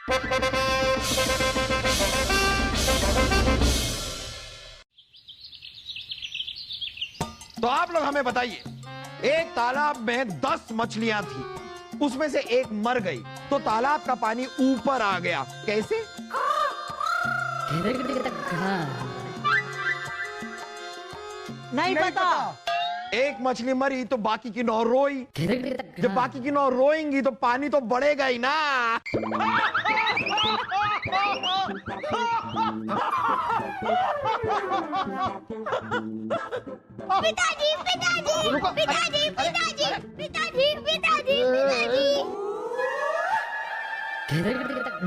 तो आप लोग हमें बताइए, एक तालाब में 10 मछलियां थी, उसमें से एक मर गई, तो तालाब का पानी ऊपर आ गया, कैसे? नहीं पता। एक मछली मरी तो बाकी की 9 रोई, जब बाकी की 9 रोएंगी तो पानी तो बढ़ेगा ही ना। पिताजी पिताजी पिताजी पिताजी पिताजी पिताजी पिताजी।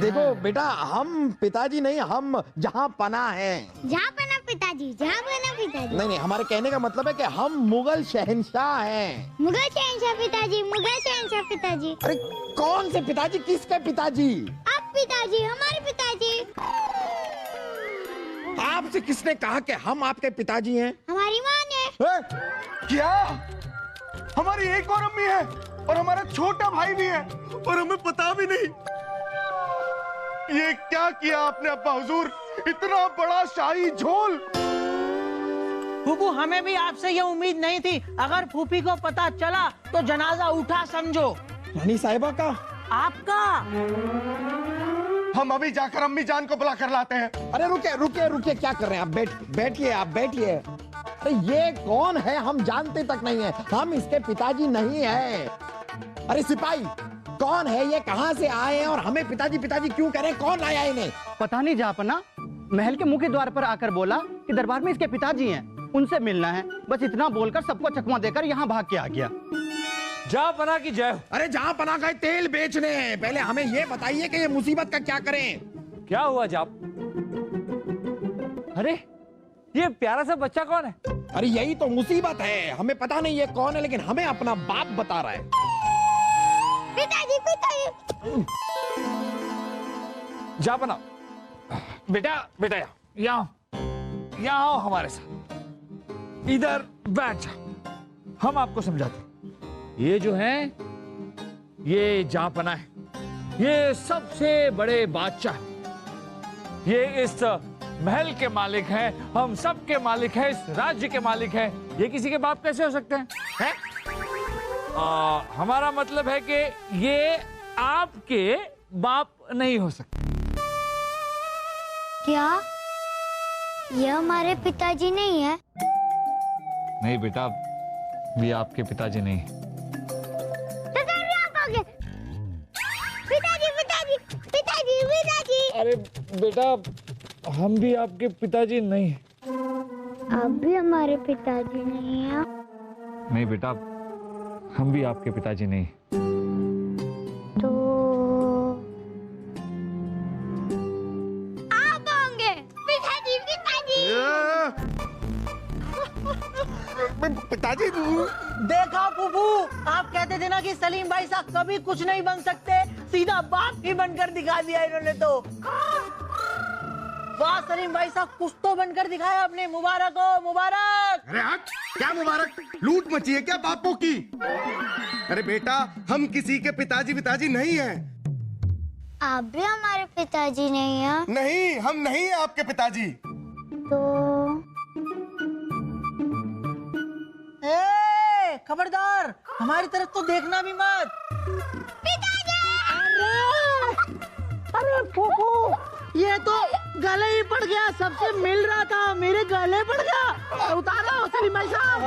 देखो बेटा, हम पिताजी नहीं, हम जहाँ पनाह हैं। जहाँ पना पिताजी, जहाँ पना पिताजी। नहीं, हमारे कहने का मतलब है कि हम मुगल शहंशाह हैं। मुगल शहंशाह पिताजी, मुगल शहंशाह पिताजी। अरे कौन से पिताजी, किसके पिताजी? आप पिताजी, हमारे पिताजी। आपसे किसने कहा कि हम आपके पिताजी हैं? हमारी माँ ने। क्या? हमारी एक और अम्मी है और हमारा छोटा भाई भी है और हमें पता भी नहीं। ये क्या किया आपने अब्बा हुजूर? इतना बड़ा शाही झोल। फूफू, हमें भी आपसे ये उम्मीद नहीं थी। अगर फूफी को पता चला तो जनाजा उठा समझो। रानी साहिबा का? आपका। हम अभी जाकर अम्मी जान को बुला कर लाते हैं। अरे रुके, क्या कर रहे हैं आप? बैठिए आप बैठिए। अरे ये कौन है, हम जानते तक नहीं है, हम इसके पिताजी नहीं है। अरे सिपाही, कौन है ये, कहाँ से आए हैं और हमें पिताजी पिताजी क्यों कह रहे हैं? कौन लाया इन्हें? पता नहीं जापना, महल के मुख्य द्वार पर आकर बोला कि दरबार में इसके पिताजी हैं, उनसे मिलना है। बस इतना बोलकर सबको चकमा देकर यहाँ भाग के आ गया। जहाँ पना की जय हो। अरे जहाँ पना गए तेल बेचने, पहले हमें ये बताइए कि ये मुसीबत का क्या करें? क्या हुआ जाप? अरे ये प्यारा सा बच्चा कौन है? अरे यही तो मुसीबत है, हमें पता नहीं ये कौन है, लेकिन हमें अपना बाप बता रहा है। पिताजी पिताजी। जा पना, बेटा यहाँ आओ हमारे साथ, इधर बैठ जा, हम आपको समझाते हैं। ये जो है, ये जापना है, ये सबसे बड़े बादशाह है, ये इस महल के मालिक हैं, हम सब के मालिक हैं, इस राज्य के मालिक हैं। ये किसी के बाप कैसे हो सकते हैं? है? हमारा मतलब है कि ये आपके बाप नहीं हो सकते। क्या ये हमारे पिताजी नहीं है? नहीं बेटा, ये आपके पिताजी नहीं। पिताजी पिताजी पिताजी पिताजी। अरे बेटा, हम भी आपके पिताजी नहीं हैं। आप भी हमारे पिताजी नहीं हैं। नहीं बेटा, हम भी आपके पिताजी नहीं। तो आप होंगे पिताजी पिताजी। पिताजी। देखा फूफू, आप कहते थे ना कि सलीम भाई साहब कभी कुछ नहीं बन सकते, सीधा बाप ही बनकर दिखा दिया इन्होंने तो। वाह सलीम भाई साहब, कुछ तो बनकर दिखाया आपने। मुबारक हो, मुबारक। अरे हट, क्या मुबारक? लूट मची है क्या बापों की? अरे बेटा, हम किसी के पिताजी नहीं हैं। आप भी हमारे पिताजी नहीं हैं। नहीं, हम नहीं हैं आपके पिताजी। तो खबरदार, हमारी तरफ तो देखना भी मत। पिताजी। अरे फूफू, ये तो गले ही पड़ गया, सबसे मिल रहा था, मेरे गले पड़ गया। उतारो सलीम भाई साहब।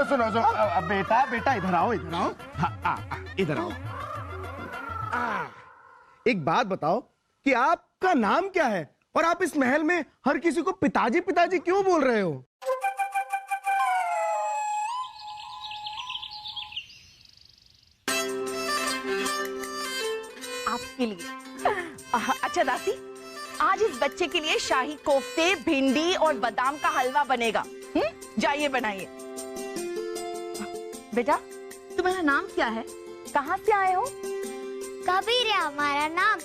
सुनो। बेटा इधर आओ। इधर आओ। एक बात बताओ कि आपका नाम क्या है और आप इस महल में हर किसी को पिताजी क्यों बोल रहे हो? आपके लिए। अच्छा दासी, आज इस बच्चे के लिए शाही कोफ्ते, भिंडी और बादाम का हलवा बनेगा। जाइए बनाइए। बेटा, तुम्हारा नाम क्या है? कहाँ से आए हो? कबीर है हमारा नाम।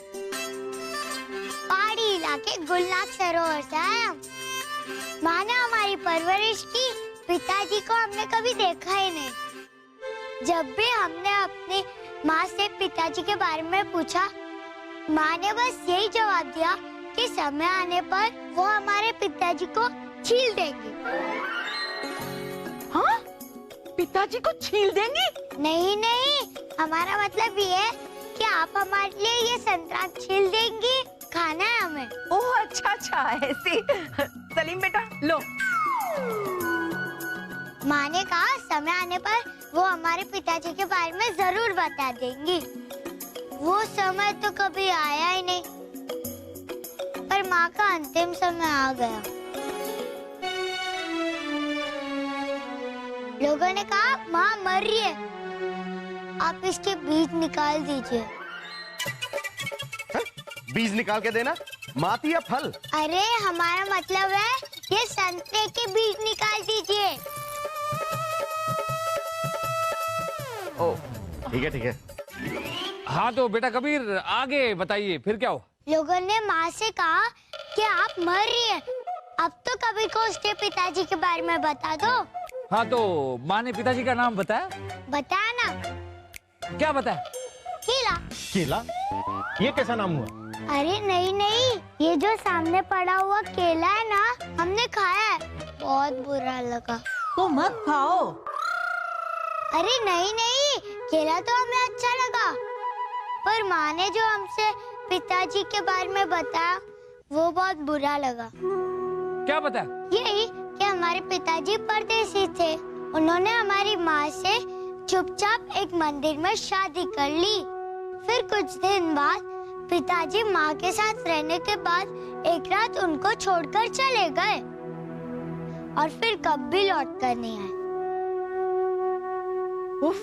पहाड़ी इलाके गुलनाग सरोवर से आया। माँ ने हमारी परवरिश की, पिताजी को हमने कभी देखा ही नहीं। जब भी हमने अपनी माँ से पिताजी के बारे में पूछा माँ ने बस यही जवाब दिया कि समय आने पर वो हमारे पिताजी को छील देंगे। हाँ? पिताजी को छील देंगी? नहीं नहीं, हमारा मतलब ये है कि आप हमारे लिए ये संतरा छील देंगी, खाना है हमें। ओह अच्छा अच्छा, ऐसे। सलीम बेटा लो। माँ ने कहा समय आने पर वो हमारे पिताजी के बारे में जरूर बता देंगी। वो समय तो कभी आया ही नहीं, पर माँ का अंतिम समय आ गया। लोगों ने कहा माँ मर रही है, आप इसके बीज निकाल दीजिए। बीज निकाल के देना, माती या फल? अरे हमारा मतलब है ये संतरे के बीज निकाल दीजिए। ओ ठीक है ठीक है। हाँ तो बेटा कबीर आगे बताइए, फिर क्या हुआ? लोगों ने माँ से कहा कि आप मर रही है, अब तो कबीर को उसके पिताजी के बारे में बता दो। हाँ तो माँ ने पिताजी का नाम बताया? बताया ना। क्या बताया? केला। केला? ये कैसा नाम हुआ? अरे नहीं नहीं, ये जो सामने पड़ा हुआ केला है ना, हमने खाया है, बहुत बुरा लगा। तो मत खाओ। अरे नहीं नहीं, केला तो हमें अच्छा लगा, पर माँ ने जो हमसे पिताजी के बारे में बताया वो बहुत बुरा लगा। क्या बताया? यही कि हमारे पिताजी परदेसी थे, उन्होंने हमारी माँ से चुपचाप एक मंदिर में शादी कर ली। फिर कुछ दिन बाद पिताजी माँ के साथ रहने के बाद एक रात उनको छोड़कर चले गए और फिर कभी लौट कर नहीं आए। उफ,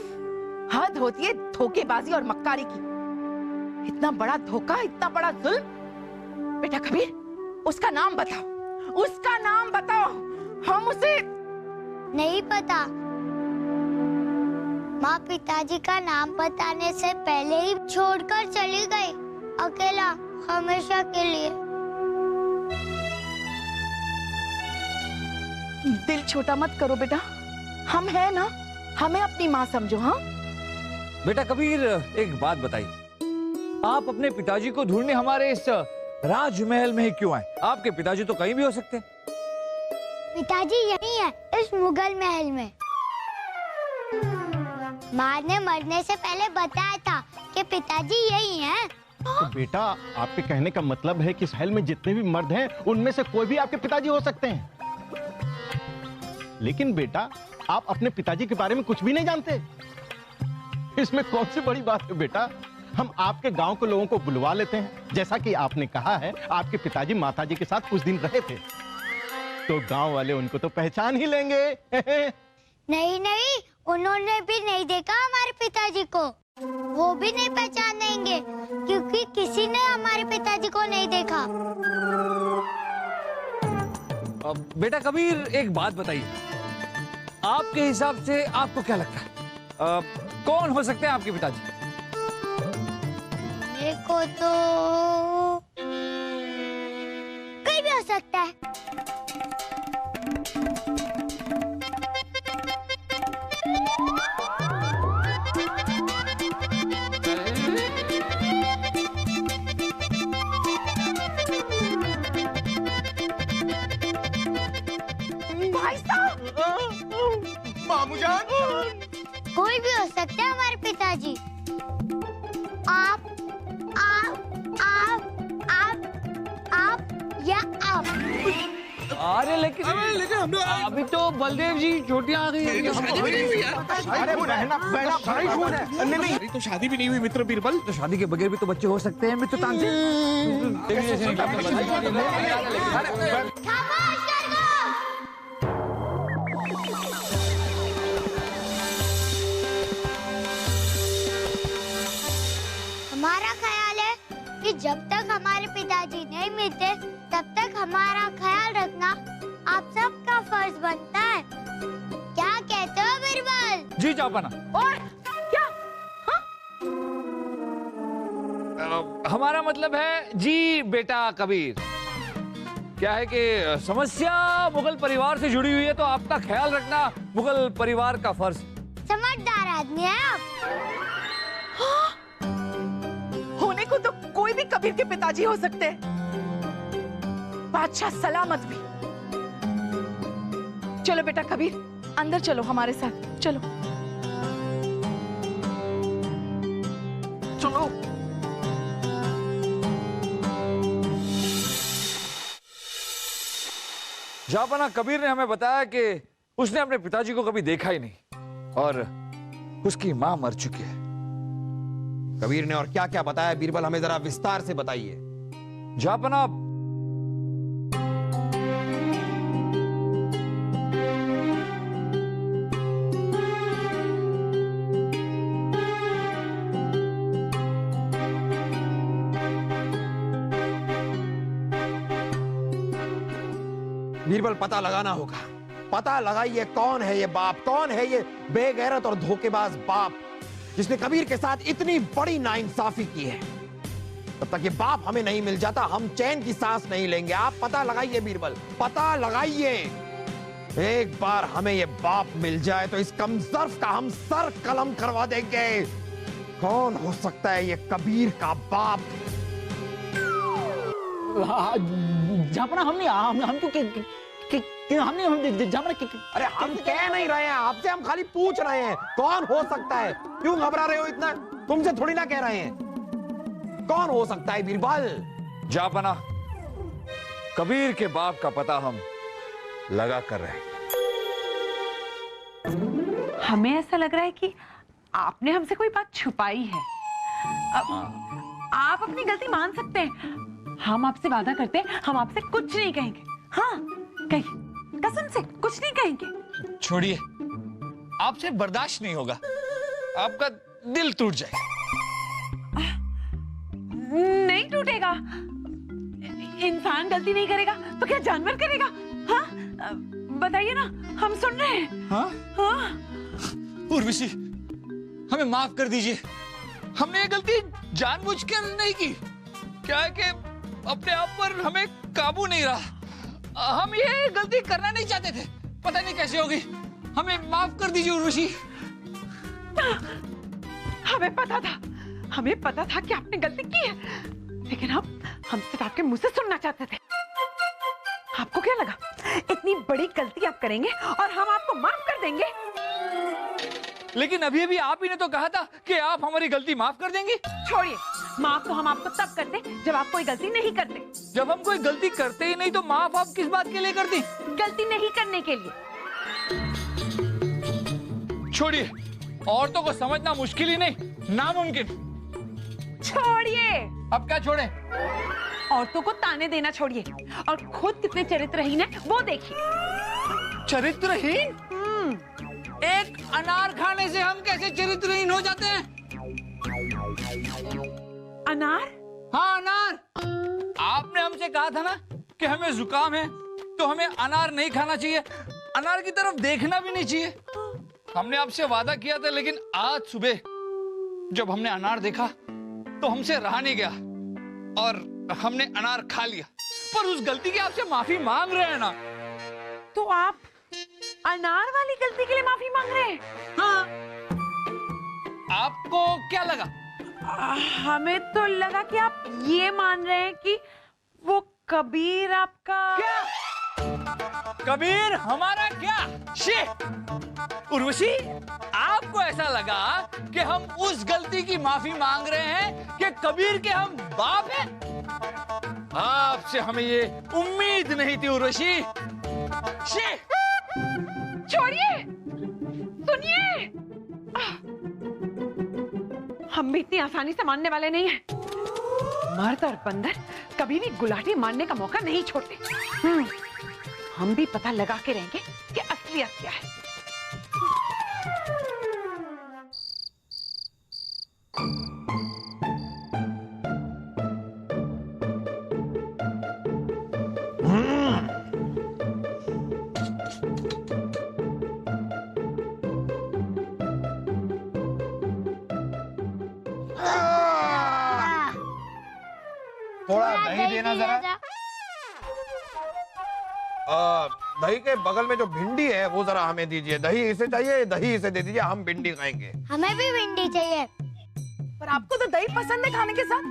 हद होती है धोखेबाजी और मक्कारी की। इतना बड़ा धोखा, इतना बड़ा जुल्म। बेटा कबीर, उसका नाम बताओ, उसका नाम बताओ, हम उसे। नहीं पता। माँ पिताजी का नाम बताने से पहले ही छोड़कर चली गई, अकेला, हमेशा के लिए। दिल छोटा मत करो बेटा, हम हैं ना, हमें अपनी माँ समझो। हाँ बेटा कबीर एक बात बताइए, आप अपने पिताजी को ढूंढने हमारे इस राजमहल में ही क्यों आए? आपके पिताजी तो कहीं भी हो सकते हैं। पिताजी यही है, इस मुगल महल में। माँ ने मरने से पहले बताया था कि पिताजी यही हैं। तो बेटा आपके कहने का मतलब है कि इस महल में जितने भी मर्द हैं उनमें से कोई भी आपके पिताजी हो सकते हैं। लेकिन बेटा आप अपने पिताजी के बारे में कुछ भी नहीं जानते। इसमें कौन सी बड़ी बात है बेटा? हम आपके गांव के लोगों को बुलवा लेते हैं। जैसा कि आपने कहा है आपके पिताजी माताजी के साथ कुछ दिन रहे थे, तो गांव वाले उनको तो पहचान ही लेंगे। नहीं नहीं, उन्होंने भी नहीं देखा हमारे पिताजी को, वो भी नहीं पहचानेंगे क्योंकि किसी ने हमारे पिताजी को नहीं देखा। बेटा कबीर एक बात बताइए, आपके हिसाब से आपको क्या लगता है कौन हो सकते हैं आपके पिताजी? मेरे को तो कोई भी हो सकता है। भाई साहब, मामूजान, कोई भी हो सकता है हमारे पिताजी। आप या आप। अरे लेकिन अभी तो बलदेव जी छोटियां आ गई हैं। शादी भी नहीं हुई यार। अरे वो रहना बहना भाई कौन है? नहीं तो शादी भी नहीं हुई मित्र बीरबल। तो शादी के बगैर भी तो बच्चे हो सकते हैं मित्र तानसेन। खामोश कर दो। हमारा ख्याल है कि जब तक हमारे पिताजी नहीं मिलते तब तक हमारा ख्याल रखना आप सबका फर्ज बनता है। क्या कहते हो बीरबल? जी जापाना। और क्या? हमारा मतलब है जी बेटा कबीर। क्या है कि समस्या मुगल परिवार से जुड़ी हुई है, तो आपका ख्याल रखना मुगल परिवार का फर्ज। समझदार आदमी है आप। होने को तो कोई भी कबीर के पिताजी हो सकते हैं, बादशाह सलामत भी। चलो बेटा कबीर, अंदर चलो हमारे साथ, चलो चलो। जहाँपनाह कबीर ने हमें बताया कि उसने अपने पिताजी को कभी देखा ही नहीं और उसकी मां मर चुकी है। कबीर ने और क्या क्या बताया बीरबल, हमें जरा विस्तार से बताइए। जहाँपनाह बीरबल पता लगाना होगा, पता लगाइए कौन है ये बाप, कौन है ये बेगैरत और धोखेबाज बाप जिसने कबीर के साथ इतनी बड़ी नाइंसाफी की है। तब तक ये बाप हमें नहीं मिल जाता, हम चैन की सांस नहीं लेंगे। आप पता लगाइए बीरबल, पता लगाइए। एक बार हमें ये बाप मिल जाए तो इस कमजर्फ का हम सर कलम करवा देंगे। कौन हो सकता है ये कबीर का बाप? जहाँपनाह हमने अरे हम कह नहीं रहे हैं आपसे, हम खाली पूछ रहे हैं कौन हो सकता है। क्यों घबरा रहे हो इतना? तुमसे थोड़ी ना कह रहे हैं। कौन हो सकता है बीरबल? जहाँपनाह कबीर के बाप का पता हम लगा कर रहे हैं। हमें ऐसा लग रहा है कि आपने हमसे कोई बात छुपाई है। आप अपनी गलती मान सकते हैं। हम आपसे वादा करते हैं, हम आपसे कुछ नहीं कहेंगे। हाँ, कहिए, कसम से कुछ नहीं कहेंगे। छोड़िए, आपसे बर्दाश्त नहीं होगा, आपका दिल टूट जाएगा। नहीं टूटेगा। इंसान गलती नहीं करेगा तो क्या जानवर करेगा? हाँ, बताइए ना, हम सुन रहे हैं। हाँ? हाँ? उर्वशी, हमें माफ कर दीजिए, हमने ये गलती जानबूझकर नहीं की। क्या है कि अपने आप पर हमें काबू नहीं रहा। हम ये गलती करना नहीं चाहते थे, पता नहीं कैसे होगी। हमें माफ कर दीजिए उर्वशी। हमें पता था कि आपने गलती की है, लेकिन हम सिर्फ आपके मुंह से सुनना चाहते थे। आपको क्या लगा इतनी बड़ी गलती आप करेंगे और हम आपको माफ कर देंगे? लेकिन अभी आप ही ने तो कहा था कि आप हमारी गलती माफ कर देंगे। छोड़िए, माफ तो हम आपको तब करते जब आप कोई गलती नहीं करते। जब हम कोई गलती करते ही नहीं तो माफ आप किस बात के लिए करती? गलती नहीं करने के लिए। छोड़िए, औरतों को समझना मुश्किल ही नहीं, नामुमकिन। छोड़िए। अब क्या छोड़े? औरतों को ताने देना छोड़िए और खुद कितने चरित्रहीन है वो देखिए। चरित्रहीन? एक अनार खाने से हम कैसे चरित्रहीन हो जाते हैं? अनार? हाँ, अनार। आपने हमसे कहा था ना कि हमें जुकाम है तो हमें अनार नहीं खाना चाहिए, अनार की तरफ देखना भी नहीं चाहिए। हमने आपसे वादा किया था, लेकिन आज सुबह जब हमने अनार देखा तो हमसे रहा नहीं गया और हमने अनार खा लिया। पर उस गलती की आपसे माफी मांग रहे हैं ना। तो आप अनार वाली गलती के लिए माफी मांग रहे हैं? हाँ। आपको क्या लगा? हमें तो लगा कि आप ये मान रहे हैं कि वो कबीर आपका। क्या? कबीर हमारा क्या? शे! उर्वशी, आपको ऐसा लगा कि हम उस गलती की माफी मांग रहे हैं कि कबीर के हम बाप हैं? आपसे हमें ये उम्मीद नहीं थी उर्वशी। शे! छोड़िए, सुनिए, हम भी इतनी आसानी से मानने वाले नहीं हैं। मर्द और बंदर कभी भी गुलाटी मारने का मौका नहीं छोड़ते। हम भी पता लगा के रहेंगे कि असलियत क्या है। थोड़ा दही देना जरा। दही के बगल में जो भिंडी है वो जरा हमें दीजिए। दही इसे चाहिए, दही इसे दे दीजिए, हम भिंडी खाएंगे। हमें भी भिंडी चाहिए। पर आपको तो दही पसंद है खाने के साथ।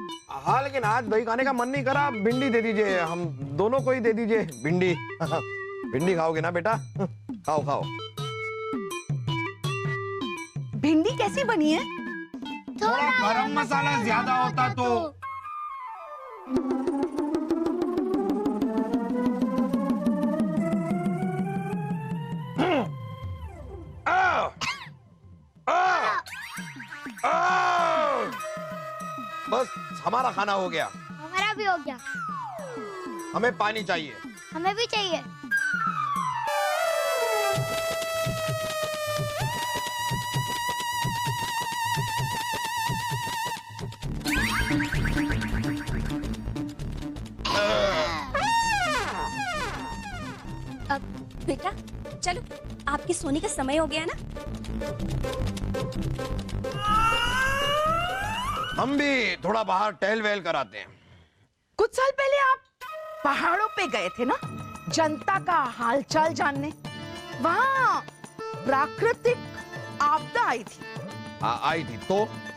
हाँ लेकिन आज दही खाने का मन नहीं करा, भिंडी दे दीजिए, हम दोनों को ही दे दीजिए भिंडी। भिंडी खाओगे ना बेटा? खाओ खाओ। भिंडी कैसी बनी है? थोड़ा गरम मसाला ज्यादा होता तो। बस हमारा खाना हो गया। हमारा भी हो गया। हमें पानी चाहिए। हमें भी चाहिए। अब बेटा चलो, आपके सोने का समय हो गया ना। हम भी थोड़ा बाहर टहल वहल कराते हैं। कुछ साल पहले आप पहाड़ों पे गए थे ना, जनता का हालचाल जानने। वहाँ प्राकृतिक आपदा आई थी। आई थी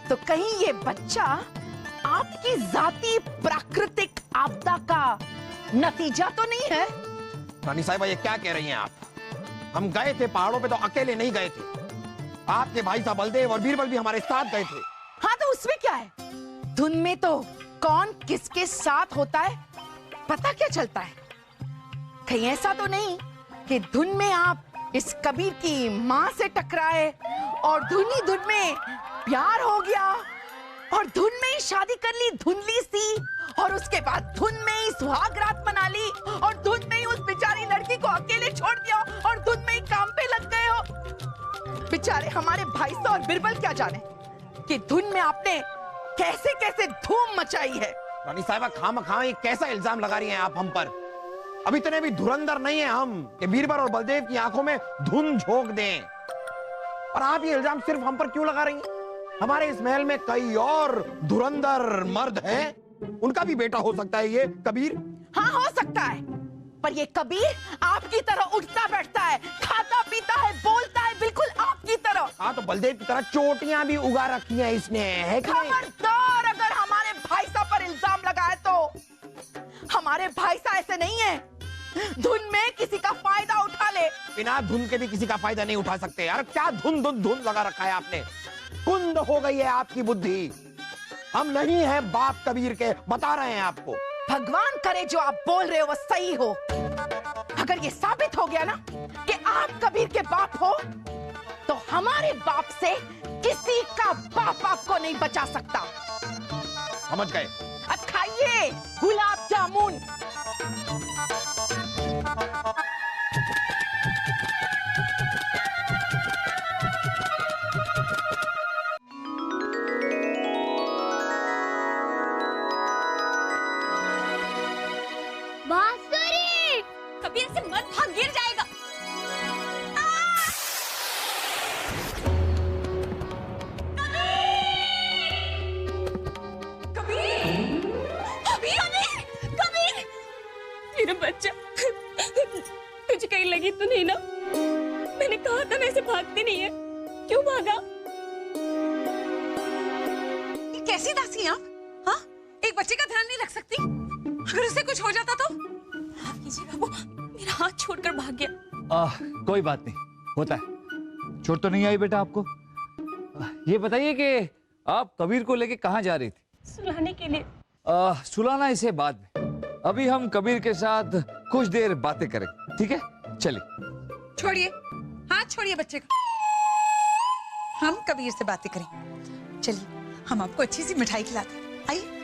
तो कहीं ये बच्चा आपकी जाती प्राकृतिक आपदा का नतीजा तो नहीं है? रानी साहिबा ये क्या कह रही हैं आप? हम गए थे पहाड़ों पे तो अकेले नहीं गए थे, आपके भाई साहब बलदेव और बीरबल भी हमारे साथ गए थे। हाँ तो उसमें क्या है, धुन में तो कौन किसके साथ होता है पता क्या चलता है। कहीं ऐसा तो नहीं कि धुन में आप इस कबीर की माँ से टकराए और धुन ही धुन में प्यार हो गया और धुन में ही शादी कर ली धुनली सी, और उसके बाद धुन में ही सुहाग रात मना ली और धुन में ही उस बेचारी लड़की को अकेले छोड़ दिया और धुन में ही काम पे लग गए हो। बेचारे हमारे भाई साहब और बिरबल क्या जाने कि धुन में आपने कैसे कैसे धूम मचाई है। रानी साहिबा खामखा ये कैसा इल्जाम लगा रही हैं आप हम पर? अब इतने भी धुरंधर नहीं है हम कि बीरबल और बलदेव की आंखों में धुन झोंक दें। और आप ये इल्जाम सिर्फ हम पर क्यों लगा रही हैं? हमारे इस महल में कई और धुरंधर मर्द हैं, उनका भी बेटा हो सकता है ये कबीर। हाँ हो सकता है, पर ये कबीर आपकी तरह उठता बैठता है, खाता पीता है, बोलता है बिल्कुल आपकी तरह। हाँ तो बलदेव की तरह चोटियां भी उगा रखी हैं इसने, है कि नहीं? खबरदार अगर हमारे भाई साहब पर इल्जाम लगाए तो। हमारे भाई साहब ऐसे नहीं है, धुन में किसी का फायदा उठा ले। बिना धुन के भी किसी का फायदा नहीं उठा सकते यार। क्या धुन धुन धुन लगा रखा है आपने? कुंद हो गई है आपकी बुद्धि। हम नहीं हैं बाप कबीर के, बता रहे हैं आपको। भगवान करे जो आप बोल रहे हो वो सही हो। अगर ये साबित हो गया ना कि आप कबीर के बाप हो, तो हमारे बाप से किसी का बाप आपको नहीं बचा सकता। समझ गए? अब खाइए गुलाब जामुन। बांसुरी! कबीर से मत भाग, गिर जाएगा। मेरा बच्चा, तुझे कहीं लगी तो नहीं ना? मैंने कहा था ना ऐसे भागते नहीं है, क्यों भागा? ये कैसी दासी हैं आप? हाँ, एक बच्चे का ध्यान नहीं रख सकती? अगर उसे कुछ हो जाता तो? माफ कीजिएगा, वो मेरा हाथ छोड़कर भाग गया। कोई बात नहीं, होता है। चोट तो नहीं आई बेटा आपको? ये बताइए कि आप कबीर को लेके कहाँ जा रही थी? सुलाने के लिए। सुलाना इसे बाद में, अभी हम कबीर के साथ कुछ देर बातें करेंगे, ठीक है? चलिए। छोड़िए, हाथ छोड़िए बच्चे का। हम कबीर से बातें करें। चलिए, हम आपको अच्छी सी मिठाई खिलाते हैं। आइए।